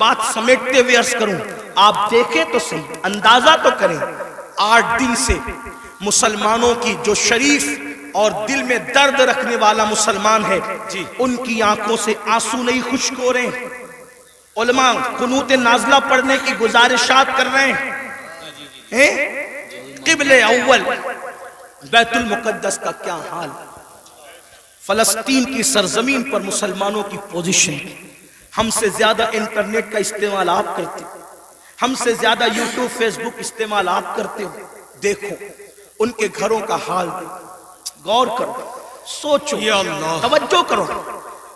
بات سمیٹتے ہوئے عرض کروں، آپ دیکھیں تو صحیح، اندازہ تو کریں، 8 دن سے مسلمانوں کی جو شریف اور دل میں درد رکھنے والا مسلمان ہے ان کی آنکھوں سے آنسو نہیں خشک ہو رہے ہیں۔ علماء قنوت نازلہ پڑھنے کی گزارشات کر رہے ہیں۔ قبل اول بیت المقدس کا کیا حال، فلسطین کی سرزمین پر مسلمانوں کی پوزیشن، ہم سے زیادہ انٹرنیٹ کا استعمال آپ کرتے ہو، ہم سے زیادہ یوٹیوب فیس بک استعمال آپ کرتے ہو، دیکھو ان کے گھروں کا حال، غور کرو، سوچو، توجہ کرو۔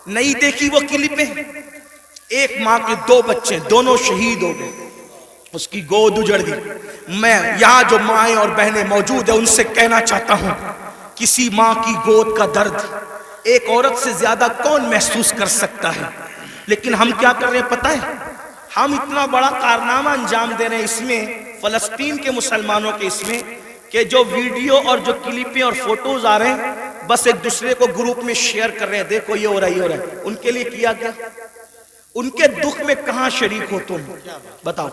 نہیں دیکھی وہ کلپیں، ایک ماں کے 2 بچے دونوں شہید ہو گئے، اس کی گود اجڑ گئی۔ میں یہاں جو مائیں اور بہنیں موجود ہیں ان سے کہنا چاہتا ہوں، کسی ماں کی گود کا درد ایک عورت سے زیادہ کون محسوس کر سکتا ہے؟ لیکن ہم کیا کر رہے ہیں پتہ ہے؟ ہم اتنا بڑا کارنامہ انجام دے رہے ہیں اس میں، فلسطین کے مسلمانوں کے اس میں، کہ جو ویڈیو اور جو کلپیں اور فوٹوز آ رہے ہیں بس ایک دوسرے کو گروپ میں شیئر کر رہے ہیں، دیکھو یہ ہو رہا ہے، یہ ہو رہا ہے۔ ان کے لیے کیا گیا؟ ان کے دکھ میں کہاں شریک ہو تم؟ بتاؤ۔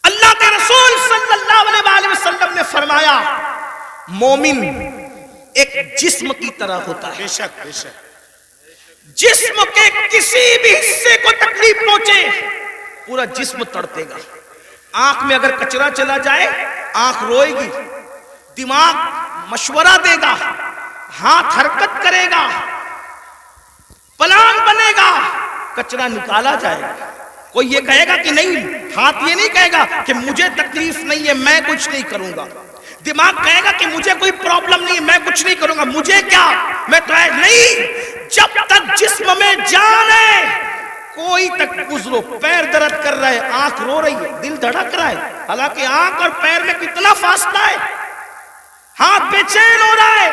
اللہ کے رسول صلی اللہ علیہ وسلم نے فرمایا مومن ایک جسم کی طرح ہوتا ہے، جسم کے کسی بھی حصے کو تکلیف پہنچے پورا جسم تڑپے گا۔ آنکھ میں اگر کچرا چلا جائے آنکھ روئے گی، دماغ مشورہ دے گا، ہاتھ حرکت کرے گا، پلان بنے گا، کچرا نکالا جائے گا۔ کوئی یہ کہے گا کہ نہیں، ہاتھ یہ نہیں کہے گا کہ مجھے تکلیف نہیں ہے میں کچھ نہیں کروں گا، دماغ کہے گا کہ مجھے کوئی پرابلم نہیں ہے میں کچھ نہیں کروں گا، مجھے کیا، میں تو نہیں۔ جب تک جسم میں جان ہے کوئی تک گزرو، پیر درد کر رہا ہے، آنکھ رو رہی ہے، دل دھڑک رہا ہے، حالانکہ آنکھ اور پیر میں کتنا فاصلہ ہے، ہاتھ بے چین ہو رہا ہے،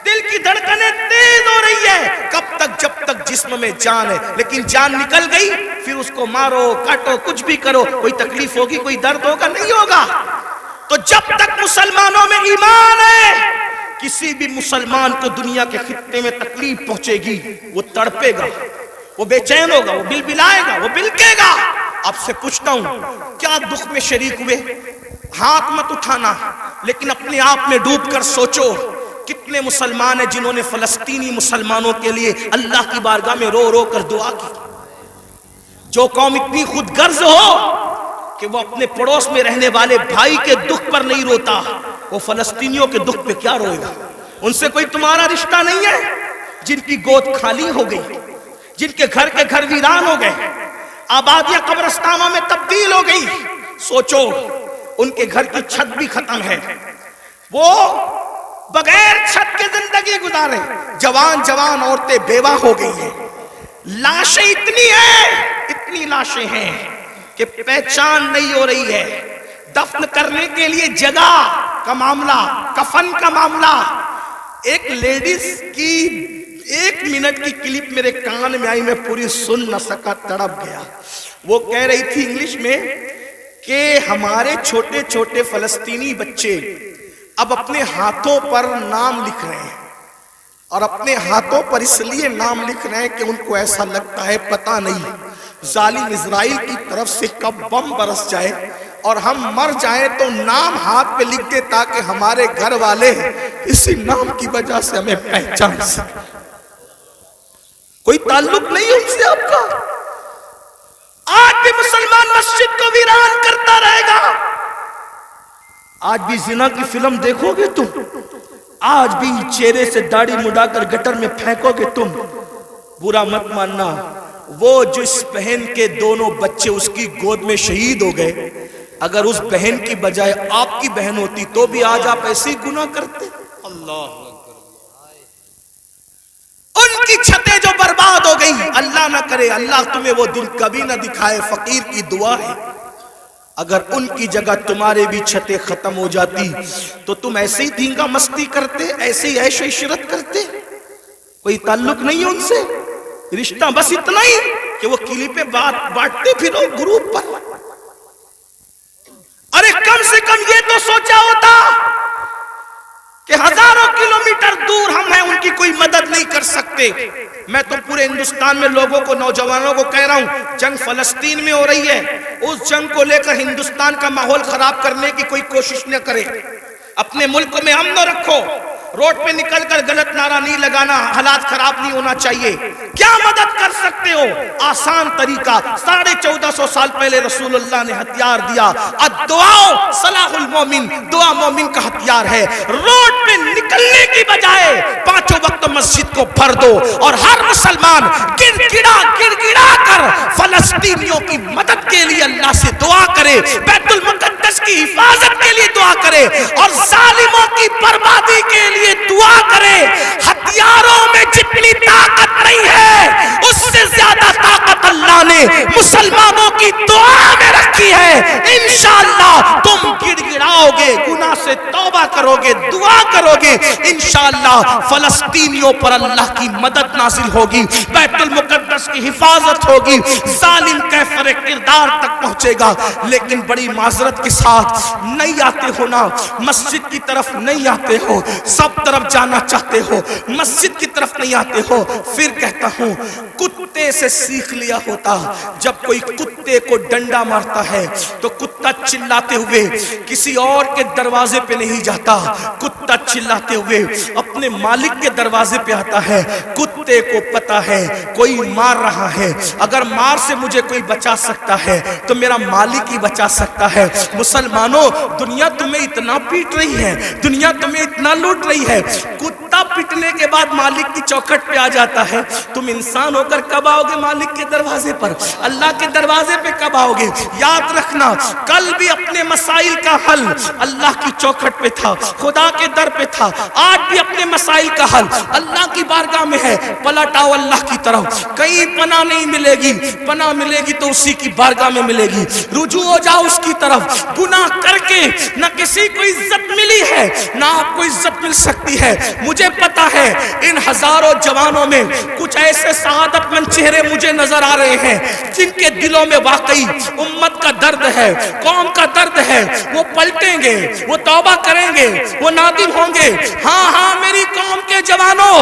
دل کی دھڑکنیں تیز ہو رہی ہے، کب تک؟ جب تک جسم میں جان ہے۔ لیکن جان نکل گئی پھر اس کو مارو کاٹو کچھ بھی کرو، کوئی تکلیف ہوگی، کوئی درد ہوگا؟ نہیں ہوگا۔ تو جب تک مسلمانوں میں ایمان ہے کسی بھی مسلمان کو دنیا کے خطے میں تکلیف پہنچے گی وہ تڑپے گا، وہ بے چین ہوگا، وہ بلبلائے گا، وہ بلکے گا۔ آپ سے پوچھتا ہوں کیا دکھ میں شریک ہوئے؟ ہاتھ مت اٹھانا، لیکن اپنے آپ میں ڈوب کر سوچو کتنے مسلمان ہیں جنہوں نے فلسطینی مسلمانوں کے لیے اللہ کی بارگاہ میں رو رو کر دعا کی۔ جو قوم اتنی خود غرض ہو کہ وہ اپنے پڑوس میں رہنے والے بھائی کے دکھ پر نہیں روتا، وہ فلسطینیوں کے دکھ پہ کیا روئے گا؟ ان سے کوئی تمہارا رشتہ نہیں ہے؟ جن کی گود خالی ہو گئی، جن کے گھر ویران ہو گئے، آبادیاں قبرستانوں میں تبدیل ہو گئی، سوچو ان کے گھر کی چھت بھی ختم ہے، وہ بغیر چھت کے زندگی گزارے، جوان عورتیں بیوہ ہو گئی ہیں، لاشیں اتنی لاشیں ہیں کہ پہچان نہیں ہو رہی ہے، دفن کرنے کے لیے جگہ کا معاملہ، کفن کا معاملہ۔ ایک لیڈیز کی 1 منٹ کی کلپ میرے کان میں آئی، میں پوری سن نہ سکا، تڑپ گیا۔ وہ کہہ رہی تھی انگلش میں کہ ہمارے چھوٹے چھوٹے فلسطینی بچے اب اپنے ہاتھوں پر نام لکھ رہے ہیں، اور اپنے ہاتھوں پر اس لیے نام لکھ رہے ہیں کہ ان کو ایسا لگتا ہے پتہ نہیں ظالم اسرائیل کی طرف سے کب بم برس جائے اور ہم مر جائیں تو نام ہاتھ پہ لکھ دے تاکہ ہمارے گھر والے اسی نام کی وجہ سے ہمیں پہچان سکیں۔ کوئی تعلق نہیں ان سے آپ کا۔ آج بھی مسلمان مسجد کو ویران کرتا رہے گا، آج بھی زنا کی فلم دیکھو گے تم، آج بھی چہرے سے داڑھی مڈا کر گٹر میں پھینکو گے تم۔ برا مت ماننا، وہ جو اس بہن کے دونوں بچے اس کی گود میں شہید ہو گئے، اگر اس بہن کی بجائے آپ کی بہن ہوتی تو بھی آج آپ ایسے ہی گناہ کرتے۔ اللہ ان کی چھتیں جو برباد ہو گئی، اللہ نہ کرے اللہ تمہیں وہ دن کبھی نہ دکھائے، فقیر کی دعا ہے، اگر ان کی جگہ تمہارے بھی چھتیں ختم ہو جاتی تو تم ایسے ہی دھینگا مستی کرتے، ایسے ہی عیش و عشرت کرتے۔ کوئی تعلق نہیں ان سے، رشتہ بس اتنا ہی کہ وہ کلی پہ بانٹتے پھرو گروپ پر۔ ارے کم سے کم یہ تو سوچا ہوتا کہ ہزاروں کلومیٹر دور ہم ہیں، ان کی کوئی مدد نہیں کر سکتے. میں تو پورے ہندوستان میں لوگوں کو، نوجوانوں کو کہہ رہا ہوں، جنگ فلسطین میں ہو رہی ہے، اس جنگ کو لے کر ہندوستان کا ماحول خراب کرنے کی کوئی کوشش نہ کرے. اپنے ملک میں امن رکھو. روڈ پہ نکل کر غلط نعرہ نہیں لگانا، حالات خراب نہیں ہونا چاہیے. کیا مدد کر سکتے ہو؟ آسان طریقہ، 1450 سال پہلے رسول اللہ نے ہتھیار دیا. الدعاء صلاح المومن، دعا مومن کا ہتھیار ہے. روڈ پہ نکلنے کی بجائے 5 وقت مسجد کو بھر دو اور ہر مسلمان گڑ گڑا کر فلسطینیوں کی مدد کے لیے اللہ سے دعا کرے، بیت المقدس کی حفاظت کے لیے دعا کرے اور ظالموں کی بربادی کے لیے دعا کرے. ہتھیاروں میں جتنی طاقت نہیں ہے، اس سے زیادہ طاقت اللہ نے مسلمانوں کی دعا میں رکھی ہے. انشاءاللہ تم گڑ گڑاؤ گے، گناہ سے توبہ کرو گے، دعا کرو گے، انشاءاللہ فلسطینیوں پر اللہ کی مدد نازل ہوگی، بیت المقدس کی حفاظت ہوگی، ظالم کیفر کردار تک پہنچے گا. لیکن بڑی معذرت کے ساتھ نہیں آتے ہو نا، مسجد کی طرف نہیں آتے ہو، سب طرف جانا چاہتے ہو، مسجد کی طرف نہیں آتے ہو. پھر کہتا ہوں، کتے سے سیکھ لیا ہوتا. جب کوئی کتے کو ڈنڈا مارتا ہے تو کتا چلاتے ہوئے کسی اور کے دروازے پہ نہیں جاتا، کتا چلاتے ہوئے اپنے مالک کے دروازے پہ آتا ہے. کتے کو پتا ہے کوئی مار رہا ہے، اگر مار سے مجھے کوئی بچا سکتا ہے تو میرا مالک ہی بچا سکتا ہے. مسلمانوں، دنیا تمہیں اتنا پیٹ رہی ہے، دنیا تمہیں اتنا لوٹ رہی ہے، کتا پٹنے کے بعد مالک کی چوکھٹ پہ آ جاتا ہے. تم انسان ہو کر کب آؤ گے مالک کے دروازے پر؟ اللہ کے دروازے پہ کب آؤ گے؟ یاد رکھنا، کل بھی اپنے مسائل کا حل اللہ کی چوکھٹ پہ تھا، خدا کے در پہ تھا. آج بھی اپنے مسائل کا حل اللہ کی بارگاہ میں ہے. پلٹ آؤ اللہ کی طرف. کہیں پناہ نہیں ملے گی، پناہ ملے گی تو اسی کی بارگاہ میں ملے گی. رجوع ہو جاؤ اس کی طرف. گناہ کر کے نہ کسی کو عزت ملی ہے نہ آپ کو عزت مل سکتی ہے. مجھے پتا ہے ان ہزاروں جوانوں میں کچھ ایسے سعادت مند چہرے مجھے نظر آ رہے ہیں جن کے دلوں میں واقعی امت کا درد ہے، قوم کا درد ہے. وہ پلٹیں گے، وہ توبہ کریں گے، وہ نادم ہوں گے. ہاں میری قوم کے جوانوں،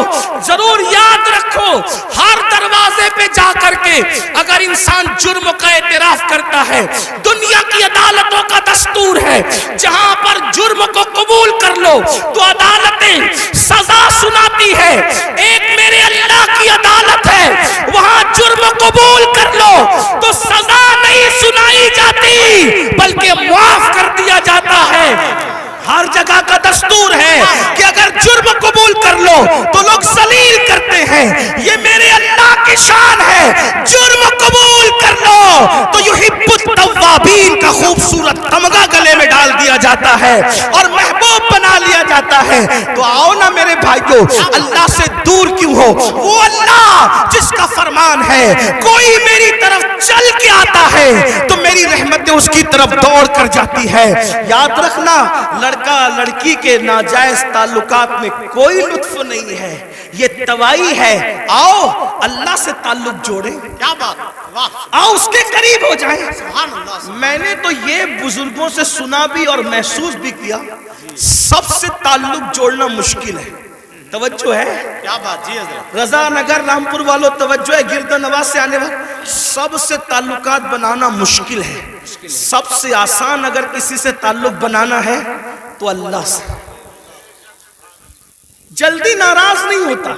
ضرور یاد رکھو، ہر دروازے پہ جا کر کے اگر انسان جرم کا اعتراف کرتا ہے، دنیا کی عدالتوں کا دستور ہے جہاں پر جرم کو قبول کر لو تو عدالتیں سزا سناتی ہے. ایک میرے اللہ کی عدالت ہے، وہاں جرم قبول کر لو تو سزا نہیں سنائی جاتی بلکہ معاف کر دیا جاتا ہے. ہر جگہ کا دستور ہے کہ اگر جرم قبول کر لو تو لوگ ذلیل کرتے ہیں. یہ میرے اللہ کی شان ہے، جرم قبول کر لو تو یحب التوابین کا خوبصورت تمغہ گلے میں ڈال دیا جاتا ہے اور محبوب بنا لیا جاتا ہے. تو آؤ نا میرے بھائیو، اللہ سے دور کیوں ہو؟ وہ اللہ جس کا فرمان ہے کوئی میری طرف چل کے آتا ہے تو میری رحمتیں اس کی طرف دوڑ کر جاتی ہے. یاد رکھنا، لڑکا لڑکی کے ناجائز تعلقات میں کوئی لطف نہیں ہے، یہ توائی ہے. آؤ اللہ سے تعلق جوڑیں. کیا بات، واہ، آؤ اس کے قریب ہو جائیں. سبحان اللہ. میں نے تو یہ بزرگوں سے سنا بھی اور محسوس بھی کیا، سب سے تعلق جوڑنا مشکل ہے. توجہ ہے؟ کیا بات جی حضرت. رضا نگر رامپور والوں توجہ ہے، گرد نواز سے آنے والے، سب سے تعلقات بنانا مشکل ہے. سب سے آسان اگر کسی سے تعلق بنانا ہے تو اللہ سے. جلدی ناراض نہیں ہوتا،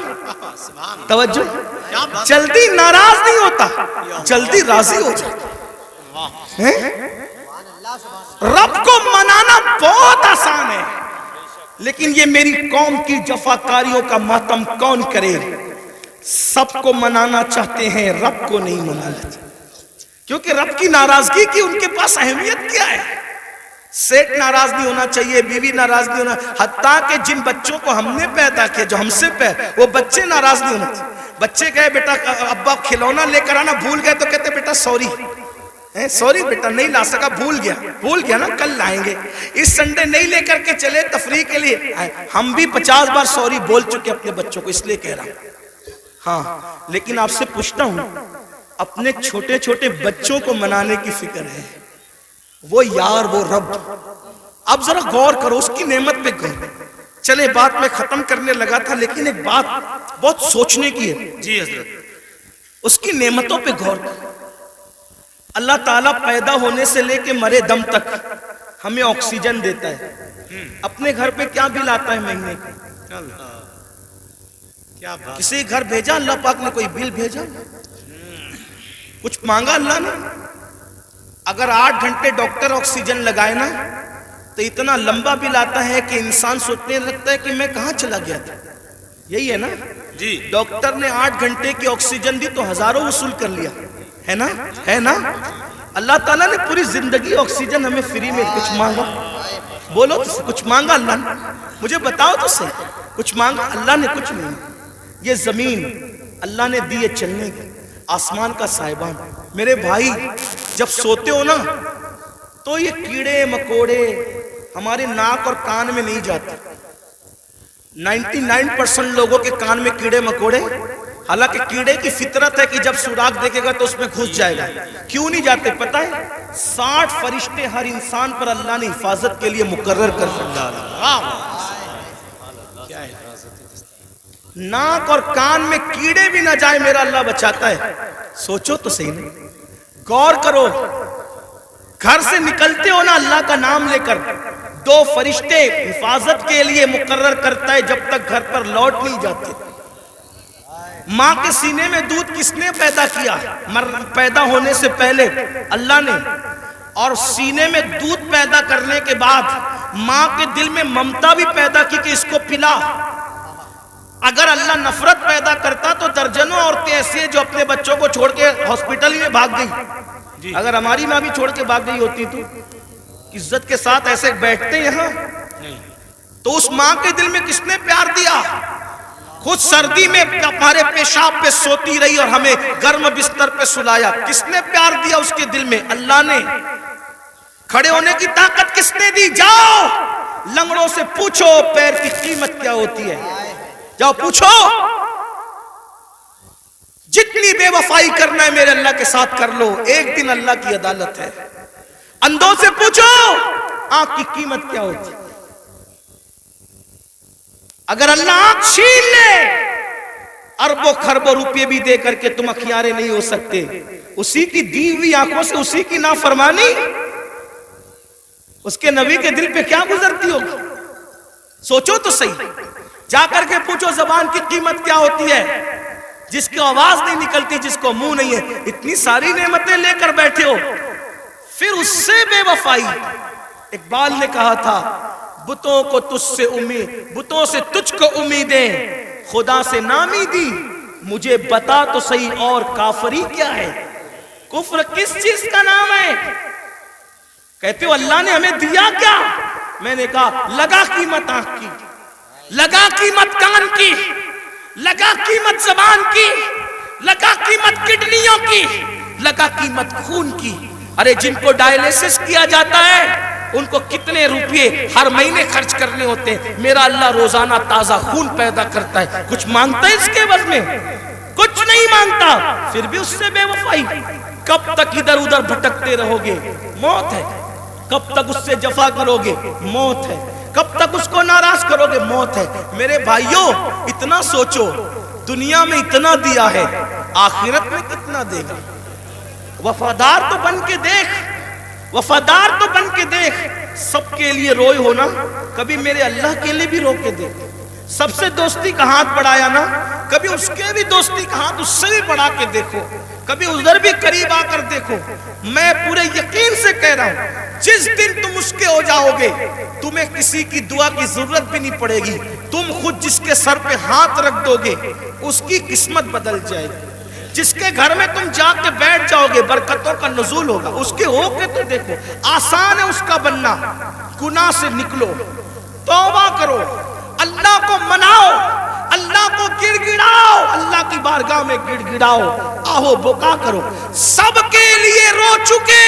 سبحان اللہ. توجہ، کیا بات. جلدی ناراض نہیں ہوتا، جلدی راضی ہو جاتا. ہیں؟ رب کو منانا بہت آسان ہے، لیکن یہ میری قوم کی جفاکاریوں کا ماتم کون کرے؟ سب کو منانا چاہتے ہیں، رب کو نہیں منانا چاہتے، کیونکہ رب کی ناراضگی کی ان کے پاس اہمیت کیا ہے؟ سیٹ ناراض نہیں ہونا چاہیے، بیوی ناراض نہیں ہونا، حتیٰ کہ جن بچوں کو ہم نے پیدا کیا، جو ہم سے وہ بچے ناراض نہیں ہونا چاہیے. بچے کہے بیٹا ابا کھلونا لے کر آنا، بھول گئے تو کہتے بیٹا سوری، سوری بیٹا نہیں لا سکا، بھول گیا نا، کل لائیں گے. اس سنڈے نہیں لے کر کے چلے تفریح کے لیے. ہم بھی 50 بار سوری بول چکے اپنے بچوں کو، اس لیے کہہ رہا ہوں. ہاں لیکن آپ سے پوچھتا ہوں، اپنے چھوٹے چھوٹے بچوں کو منانے کی فکر ہے؟ وہ یار، وہ رب. اب ذرا غور کرو، اس کی نعمت پہ غور. چلے بات میں ختم کرنے لگا تھا، لیکن ایک بات بہت سوچنے کی ہے. جی حضرت. اس کی نعمتوں پہ غور کر. اللہ تعالیٰ پیدا ہونے سے لے کے مرے دم تک ہمیں آکسیجن دیتا ہے. اپنے گھر پہ کیا بل آتا ہے مہینے کا؟ کیا بات. کسی گھر بھیجا اللہ پاک نے کوئی بل بھیجا؟ کچھ مانگا اللہ نے؟ اگر 8 گھنٹے ڈاکٹر آکسیجن لگائے نا تو اتنا لمبا بل آتا ہے کہ انسان سوچنے لگتا ہے کہ میں کہاں چلا گیا تھا. یہی ہے نا؟ جی. ڈاکٹر نے 8 گھنٹے کی آکسیجن دی تو ہزاروں وصول کر لیا ہے نا؟ ہے نا؟ اللہ تعالیٰ نے پوری زندگی آکسیجن ہمیں فری میں. کچھ مانگا؟ بولو تو کچھ مانگا اللہ نے؟ مجھے بتاؤ تو صحیح. کچھ مانگا اللہ نے؟ کچھ نہیں. یہ زمین اللہ نے دی ہے چلنے کی، آسمان کا سائبان. میرے بھائی جب سوتے ہو نا تو یہ کیڑے مکوڑے ہمارے ناک اور کان میں نہیں جاتے. 99% لوگوں کے کان میں کیڑے مکوڑے، حالانکہ کیڑے کی فطرت ہے کہ جب سوراخ دیکھے گا تو اس میں گھس جائے گا. کیوں نہیں جاتے پتہ ہے؟ 60 فرشتے ہر انسان پر اللہ نے حفاظت کے لیے مقرر کر رکھا. ناک اور کان میں کیڑے بھی نہ جائے میرا اللہ بچاتا ہے. سوچو تو صحیح نہیں. غور کرو. گھر سے نکلتے ہو نا اللہ کا نام لے کر، 2 فرشتے حفاظت کے لیے مقرر کرتا ہے جب تک گھر پر لوٹ نہیں جاتے. ماں کے سینے میں دودھ کس نے پیدا کیا؟ پیدا ہونے سے پہلے اللہ نے. اور سینے میں دودھ پیدا کرنے کے بعد ماں کے دل میں ممتا بھی پیدا کی کہ اس کو پلا. اگر اللہ نفرت پیدا کرتا تو درجنوں عورتیں ایسی ہیں جو اپنے بچوں کو چھوڑ کے ہاسپٹل میں بھاگ گئی. اگر ہماری ماں بھی چھوڑ کے بھاگ گئی ہوتی تو عزت کے ساتھ ایسے بیٹھتے یہاں؟ تو اس ماں کے دل میں کس نے پیار دیا؟ خود سردی میں ہمارے پیشاب پہ سوتی رہی اور ہمیں گرم بستر پہ سلایا. کس نے پیار دیا اس کے دل میں؟ اللہ نے. کھڑے ہونے کی طاقت کس نے دی؟ جاؤ لنگڑوں سے پوچھو پیر کی قیمت کیا ہوتی ہے. جاؤ پوچھو. جتنی بے وفائی کرنا ہے میرے اللہ کے ساتھ کر لو، ایک دن اللہ کی عدالت ہے. اندھوں سے پوچھو آنکھ کی قیمت کیا ہوتی ہے. اگر اللہ آنکھ چھین لے اربوں خربوں روپے بھی دے کر کے تم اخیارے نہیں ہو سکتے. اسی کی دی ہوئی آنکھوں سے اسی کی نافرمانی اس کے نبی کے دل پہ کیا گزرتی ہوگی؟ سوچو تو صحیح. جا کر کے پوچھو زبان کی قیمت کیا ہوتی ہے. جس کی آواز نہیں نکلتی، جس کو منہ نہیں ہے، اتنی ساری نعمتیں لے کر بیٹھے ہو، پھر اس سے بے وفائی. اقبال نے کہا تھا بتوں کو تجھ سے امید، بتوں سے تجھ کو امیدیں، خدا سے نامی دی. مجھے بتا تو صحیح اور کافری کیا ہے؟ کفر کس چیز کا نام ہے؟ کہتے ہو اللہ نے ہمیں دیا کیا؟ میں نے کہا لگا قیمت آنکھ کی، لگا قیمت کان کی، لگا قیمت زبان کی، لگا قیمت کڈنیوں کی، لگا قیمت خون کی. ارے جن کو ڈائلیسس کیا جاتا ہے ان کو کتنے روپے ہر مہینے خرچ کرنے ہوتے ہیں. میرا اللہ روزانہ تازہ خون پیدا کرتا ہے. کچھ مانگتا ہے اس کے عوض میں؟ کچھ نہیں مانگتا. پھر بھی اس سے بے وفائی. کب تک ادھر ادھر بھٹکتے رہو گے؟ موت ہے. کب تک اس سے جفا کرو گے؟ موت ہے. کب تک اس کو ناراض کرو گے؟ موت ہے. میرے بھائیوں اتنا سوچو، دنیا میں اتنا دیا ہے، آخرت میں کتنا دے گا؟ وفادار تو بن کے دیکھ، وفادار تو بن کے دیکھ. سب کے لیے روئے ہونا، کبھی میرے اللہ کے لیے بھی رو کے دیکھ. سب سے دوستی کا ہاتھ بڑھایا نا، کبھی اس کے بھی دوستی کا ہاتھ اس سے بھی بڑھا کے دیکھو. کبھی ادھر بھی قریب آ کر دیکھو. میں پورے یقین سے کہہ رہا ہوں جس دن تم اس کے ہو جاؤ گے تمہیں کسی کی دعا کی ضرورت بھی نہیں پڑے گی. تم خود جس کے سر پہ ہاتھ رکھ دو گے اس کی قسمت بدل جائے گی. جس کے گھر میں تم جا کے بیٹھ جاؤ گے برکتوں کا نزول ہوگا. اس کے ہو کے تو دیکھو. آسان ہے اس کا بننا. گناہ سے نکلو، توبہ کرو، اللہ کو مناؤ، اللہ کو گڑ گڑاؤ، اللہ کی بارگاہ میں گڑ گڑاؤ، آہو بکا کرو. سب کے لیے رو چکے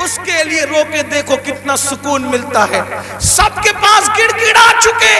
اس کے لیے رو کے دیکھو کتنا سکون ملتا ہے. سب کے پاس گڑ گڑا چکے,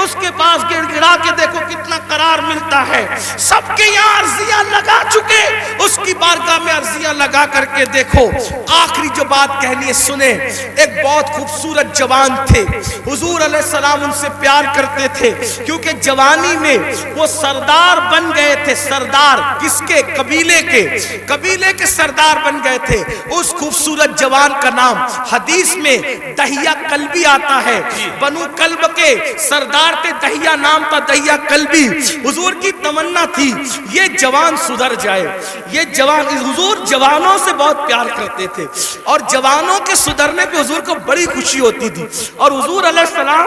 اس کے پاس گڑ گڑا کے دیکھو کتنا قرار ملتا ہے. سب کے یہاں عرضیاں لگا چکے, اس کی بارگاہ میں عرضیاں لگا کر کے دیکھو. آخری جو بات کہنی ہے سنیں. ایک بہت خوبصورت جوان تھے, حضور علیہ السلام ان سے پیار کرتے تھے کیونکہ جوانی میں وہ سردار بن گئے تھے. سردار کس کے؟ قبیلے کے, قبیلے کے سردار بن گئے تھے. اس خوبصورت جوان کا نام حدیث میں دہیہ کلبی آتا ہے. بنو کلب کے سردار تھے, دہیہ نام تھا, دہیہ کلبی. حضور کی تمنا تھی یہ جوان سدھر جائے. یہ جوان, حضور جوانوں سے بہت پیار کرتے تھے اور جوانوں کے سدھرنے پہ حضور کو بڑی خوشی ہوتی تھی. اور حضور علیہ السلام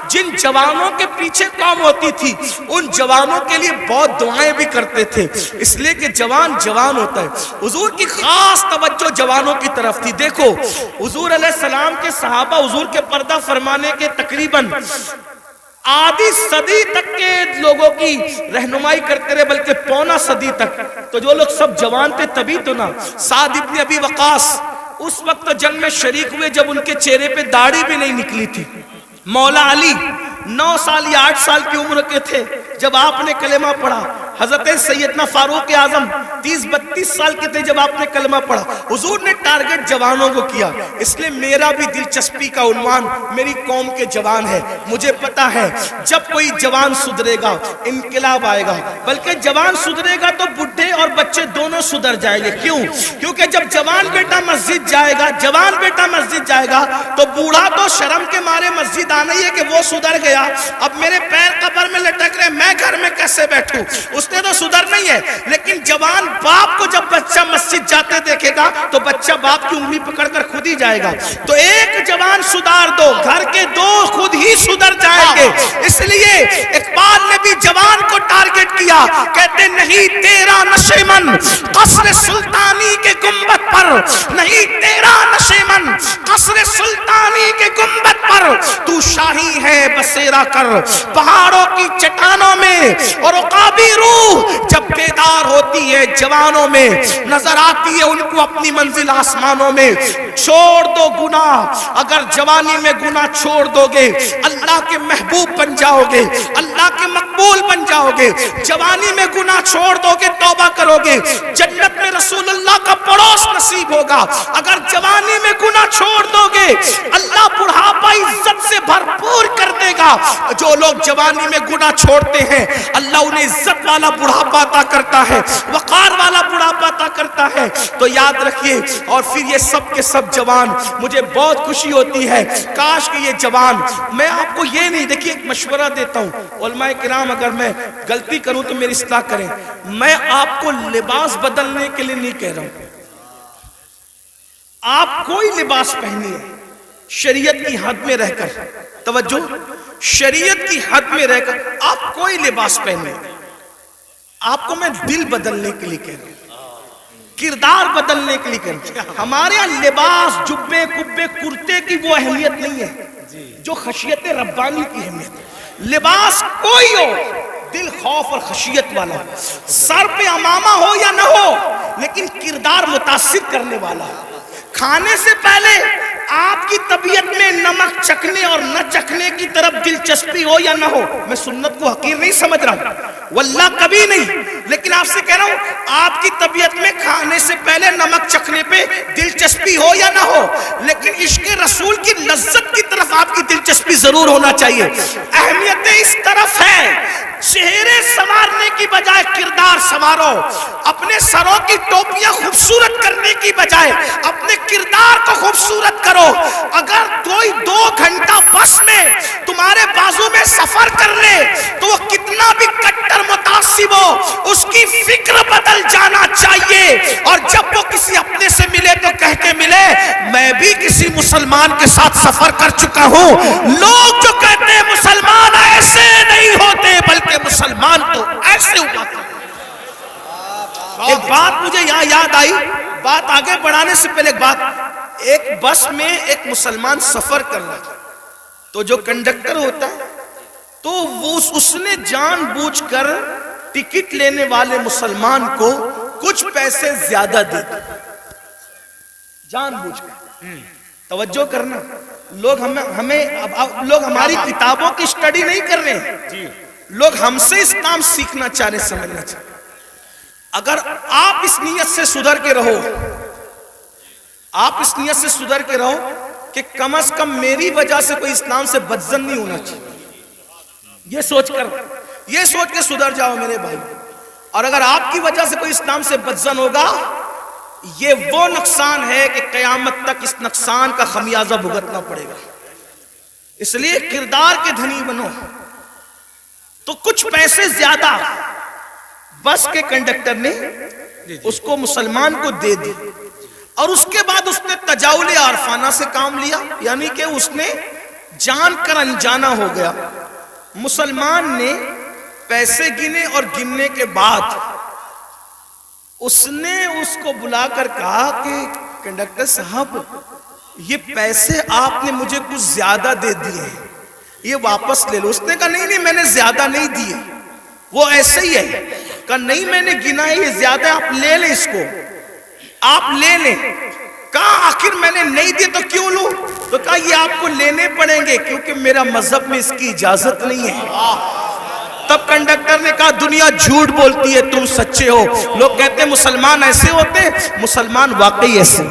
جن جوانوں کے پیچھے قوم ہوتی تھی ان جوانوں کے لیے بہت دعائیں بھی کرتے تھے, اس لیے کہ جوان جوان ہوتا ہے. حضور کی خاص توجہ جوانوں کی طرف تھی. دیکھو حضور علیہ السلام کے صحابہ حضور کے پردہ فرمانے کے تقریباً آدھی صدی تک کے لوگوں کی رہنمائی کرتے رہے, بلکہ پونا صدی تک. تو جو لوگ سب جوان تھے تبھی تو نا. سعد ابن ابی وقاص اس وقت جنگ میں شریک ہوئے جب ان کے چہرے پہ داڑھی بھی نہیں نکلی تھی. مولا علی 9 سال یا 8 سال کی عمر کے تھے جب آپ نے کلمہ پڑھا. حضرت سیدنا فاروق اعظم 30-32 سال کے تھے جب آپ نے کلمہ پڑھا. حضور نے ٹارگٹ جوانوں کو کیا, اس لیے میرا بھی دلچسپی کا عنوان میری قوم کے جوان ہے. مجھے پتا ہے جب کوئی جوان سدھرے گا انقلاب آئے گا, بلکہ جوان سدھرے گا تو بڈھے اور بچے دونوں سدھر جائیں گے. کیوں؟ کیونکہ جب جوان بیٹا مسجد جائے گا, جوان بیٹا مسجد جائے گا تو بوڑھا تو شرم کے مارے مسجد آنا ہی ہے کہ وہ سدھر گیا, اب میرے پیر قبر میں لٹک رہے, میں گھر میں کیسے بیٹھوں. اس نے تو سدھر نہیں ہے. لیکن جوان باپ کو جب بچہ مسجد جاتے دیکھے گا تو بچہ باپ کی انگلی پکڑ کر خود ہی جائے گا. تو ایک جوان سدھار دو, گھر کے 2 خود ہی سدھر جائیں گے. اس لیے اقبال نے بھی جوان کو ٹارگٹ کیا, کہتے نہیں تیرا نشیمن قصر سلطانی کے گنبد پر, نہیں تیرا نشیمن قصر سلطانی کے گنبد پر, تو شاہی ہے بسیرا کر پہاڑوں کی چٹانوں میں. اور عقابی روح جب بیدار ہوتی ہے جوانوں میں, نظر آتی ہے ان کو اپنی منزل آسمانوں میں. چھوڑ دو گناہ, اگر جوانی میں گناہ چھوڑ دو گے اللہ کے محبوب بن جاؤ گے, اللہ کے مقبول بن جاؤ گے. جوانی میں گناہ چھوڑ دو گے, توبہ کرو گے, جنت میں رسول اللہ کا پڑوس نصیب ہوگا. اگر جوانی میں گناہ چھوڑ دو گے اللہ بڑھاپا عزت سے بھرپور کر دے گا. جو لوگ جوانی میں گناہ چھوڑتے ہیں اللہ انہیں عزت والا بڑھاپا عطا کرتا ہے, وقار والا بڑھاپا عطا کرتا ہے. تو یاد رکھیے. اور پھر یہ سب کے سب جوان, مجھے بہت خوشی ہوتی ہے کاش کہ یہ جوان, میں آپ کو یہ نہیں, دیکھیے ایک مشورہ دیتا ہوں علماء کرام, اگر میں غلطی کروں تو میری اصلاح کریں. میں آپ کو لباس بدلنے کے لیے نہیں کہہ رہا ہوں, آپ کوئی لباس پہنیے شریعت کی حد میں رہ کر, توجہ, شریعت کی حد میں رہ کر آپ کوئی لباس پہنے. آپ کو میں دل بدلنے کے لیے کہہ رہا ہوں, کردار بدلنے کے لیے کہہ رہا ہوں. ہمارے یہاں لباس جبے کبے کرتے کی وہ اہمیت نہیں ہے جو خشیت ربانی کی اہمیت ہے. لباس کوئی ہو, دل خوف اور خشیت والا ہو, سر پہ امامہ ہو یا نہ ہو, لیکن کردار متاثر کرنے والا ہو. کھانے سے پہلے آپ کی طبیعت میں نمک چکھنے اور نہ چکھنے کی طرف دلچسپی ہو یا نہ ہو. میں سنت کو حقیر نہیں سمجھ رہا ہوں, واللہ کبھی نہیں, لیکن آپ سے کہہ رہا ہوں آپ کی طبیعت میں کھانے سے پہلے نمک چکھنے پہ دلچسپی ہو یا نہ ہو, لیکن عشق رسول کی لذت کی طرف آپ کی دلچسپی ضرور ہونا چاہیے. اہمیت اس طرف ہے, چہرے سنوارنے کی بجائے کردار سنوارو. اپنے سروں کی ٹوپیاں خوبصورت کرنے کی بجائے اپنے کردار کو خوبصورت کرو. اگر کوئی 2 گھنٹہ بس میں تمہارے بازو میں سفر کر لے تو وہ کتنا بھی کٹر متعصب ہو, اس کی فکر بدل جانا چاہیے. اور جب وہ کسی اپنے سے ملے تو کہہ کے ملے میں بھی کسی مسلمان کے ساتھ سفر کر چکا ہوں. لوگ جو کہتے ہیں مسلمان ایسے نہیں ہوتے بلکہ مسلمان تو ایسے ہوا کرتے. ایک بات مجھے یہاں یاد آئی, بات آگے بڑھانے سے پہلے ایک بات. ایک بس میں ایک مسلمان سفر کر رہا تھا, تو جو کنڈکٹر ہوتا ہے تو وہ اس نے جان بوجھ کر ٹکٹ لینے والے مسلمان کو کچھ پیسے زیادہ دے دی. جان بوجھ کر. توجہ کرنا, لوگ لوگ ہماری کتابوں کی اسٹڈی نہیں کر رہے ہیں, لوگ ہم سے اسلام سیکھنا چاہ رہے, سمجھنا چاہ رہے. اگر آپ اس نیت سے سدھر کے رہو, آپ اس نیت سے سدھر کے رہو کہ کم از کم میری وجہ سے کوئی اسلام سے بدظن نہیں ہونا چاہیے, یہ سوچ کے سدھر جاؤ میرے بھائی. اور اگر آپ کی وجہ سے کوئی اسلام سے بدظن ہوگا, یہ وہ نقصان ہے کہ قیامت تک اس نقصان کا خمیازہ بھگتنا پڑے گا. اس لیے کردار کے دھنی بنو. تو کچھ پیسے زیادہ بس کے کنڈکٹر نے اس کو مسلمان کو دے دی, اور اس کے بعد اس نے تجاول عارفانہ سے کام لیا, یعنی کہ اس نے جان کر انجانا ہو گیا. مسلمان نے پیسے گنے اور گننے کے بعد اس نے اس کو بلا کر کہا کہ کنڈکٹر صاحب, یہ پیسے آپ نے مجھے کچھ زیادہ دے دیے ہیں, یہ واپس لے لو. اس نے کہا نہیں میں نے زیادہ نہیں دیے, وہ ایسے ہی ہے. کہا نہیں میں نے گنا ہے, یہ زیادہ, آپ لے لیں اس کو, آپ لے لیں. کہا آخر میں نے نہیں دیے تو کیوں لوں؟ تو کہا یہ آپ کو لینے پڑیں گے کیونکہ میرا مذہب میں اس کی اجازت نہیں ہے. تب کنڈکٹر نے کہا دنیا جھوٹ بولتی ہے, تم سچے ہو. لوگ کہتے ہیں مسلمان ایسے ہوتے ہیں, مسلمان واقعی ایسے.